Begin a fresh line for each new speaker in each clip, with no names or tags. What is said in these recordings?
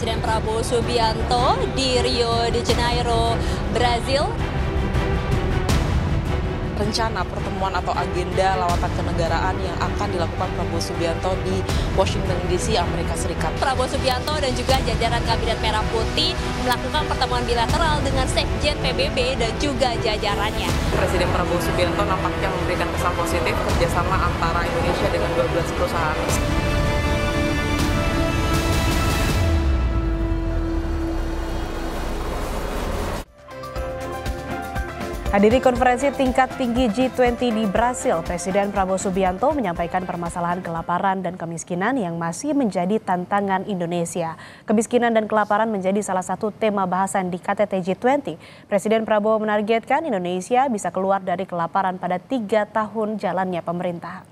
Presiden Prabowo Subianto di Rio de Janeiro, Brazil.
Rencana pertemuan atau agenda lawatan kenegaraan yang akan dilakukan Prabowo Subianto di Washington DC, Amerika Serikat.
Prabowo Subianto dan juga jajaran Kabinet Merah Putih melakukan pertemuan bilateral dengan Sekjen PBB dan juga jajarannya.
Presiden Prabowo Subianto nampaknya memberikan kesan positif kerjasama antara Indonesia dengan 12 perusahaan.
Hadiri konferensi tingkat tinggi G20 di Brasil, Presiden Prabowo Subianto menyampaikan permasalahan kelaparan dan kemiskinan yang masih menjadi tantangan Indonesia. Kemiskinan dan kelaparan menjadi salah satu tema bahasan di KTT G20. Presiden Prabowo menargetkan Indonesia bisa keluar dari kelaparan pada 3 tahun jalannya pemerintahan.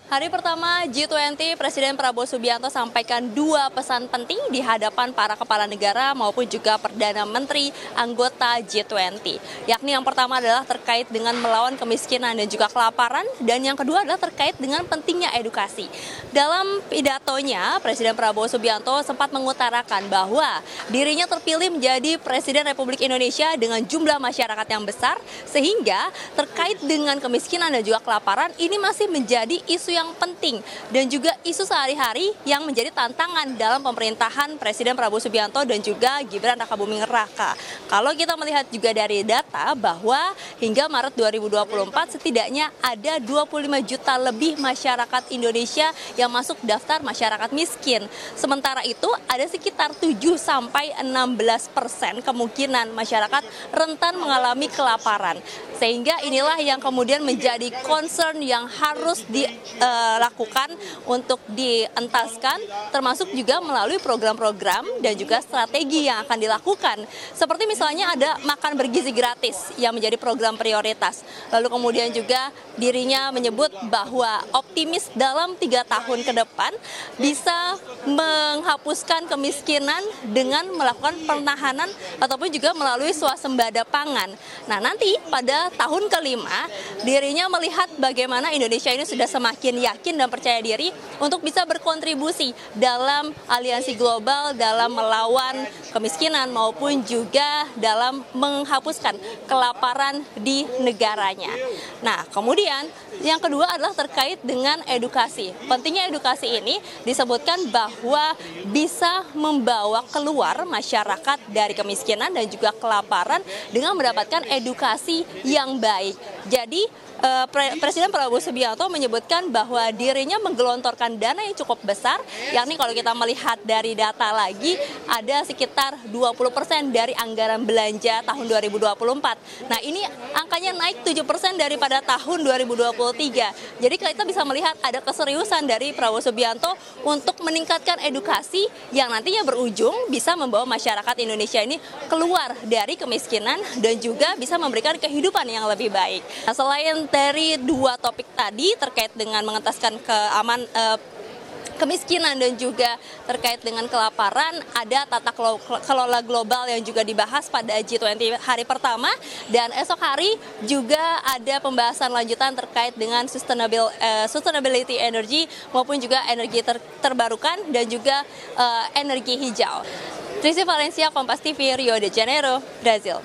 Hari pertama G20, Presiden Prabowo Subianto sampaikan 2 pesan penting di hadapan para kepala negara maupun juga Perdana Menteri anggota G20. Yakni yang pertama adalah terkait dengan melawan kemiskinan dan juga kelaparan, dan yang kedua adalah terkait dengan pentingnya edukasi. Dalam pidatonya, Presiden Prabowo Subianto sempat mengutarakan bahwa dirinya terpilih menjadi Presiden Republik Indonesia dengan jumlah masyarakat yang besar, sehingga terkait dengan kemiskinan dan juga kelaparan ini masih menjadi isu yang penting dan juga isu sehari-hari yang menjadi tantangan dalam pemerintahan Presiden Prabowo Subianto dan juga Gibran Rakabuming Raka. Kalau kita melihat juga dari data bahwa hingga Maret 2024 setidaknya ada 25 juta lebih masyarakat Indonesia yang masuk daftar masyarakat miskin. Sementara itu ada sekitar 7-16% kemungkinan masyarakat rentan mengalami kelaparan. Sehingga inilah yang kemudian menjadi concern yang harus dilakukan untuk dientaskan, termasuk juga melalui program-program dan juga strategi yang akan dilakukan. Seperti misalnya ada makan bergizi gratis yang menjadi program prioritas. Lalu kemudian juga dirinya menyebut bahwa optimis dalam 3 tahun ke depan bisa menghapuskan kemiskinan dengan melakukan penahanan ataupun juga melalui swasembada pangan. Nah, nanti pada tahun kelima dirinya melihat bagaimana Indonesia ini sudah semakin yakin dan percaya diri untuk bisa berkontribusi dalam aliansi global dalam melawan kemiskinan maupun juga dalam menghapuskan kelaparan di negaranya. Nah, kemudian yang kedua adalah terkait dengan edukasi. Pentingnya edukasi ini disebutkan bahwa bisa membawa keluar masyarakat dari kemiskinan dan juga kelaparan dengan mendapatkan edukasi yang baik. Jadi Presiden Prabowo Subianto menyebutkan bahwa dirinya menggelontorkan dana yang cukup besar, yakni kalau kita melihat dari data lagi ada sekitar 20% dari anggaran belanja tahun 2024. Nah, ini angkanya naik 7% daripada tahun 2023. Jadi kita bisa melihat ada keseriusan dari Prabowo Subianto untuk meningkatkan edukasi yang nantinya berujung bisa membawa masyarakat Indonesia ini keluar dari kemiskinan dan juga bisa memberikan kehidupan yang lebih baik. Nah, selain dari 2 topik tadi terkait dengan mengentaskan kemiskinan dan juga terkait dengan kelaparan, ada tata kelola global yang juga dibahas pada G20 hari pertama, dan esok hari juga ada pembahasan lanjutan terkait dengan sustainability energy maupun juga energi terbarukan dan juga energi hijau. Trisi Valencia, Kompas TV, Rio de Janeiro, Brazil.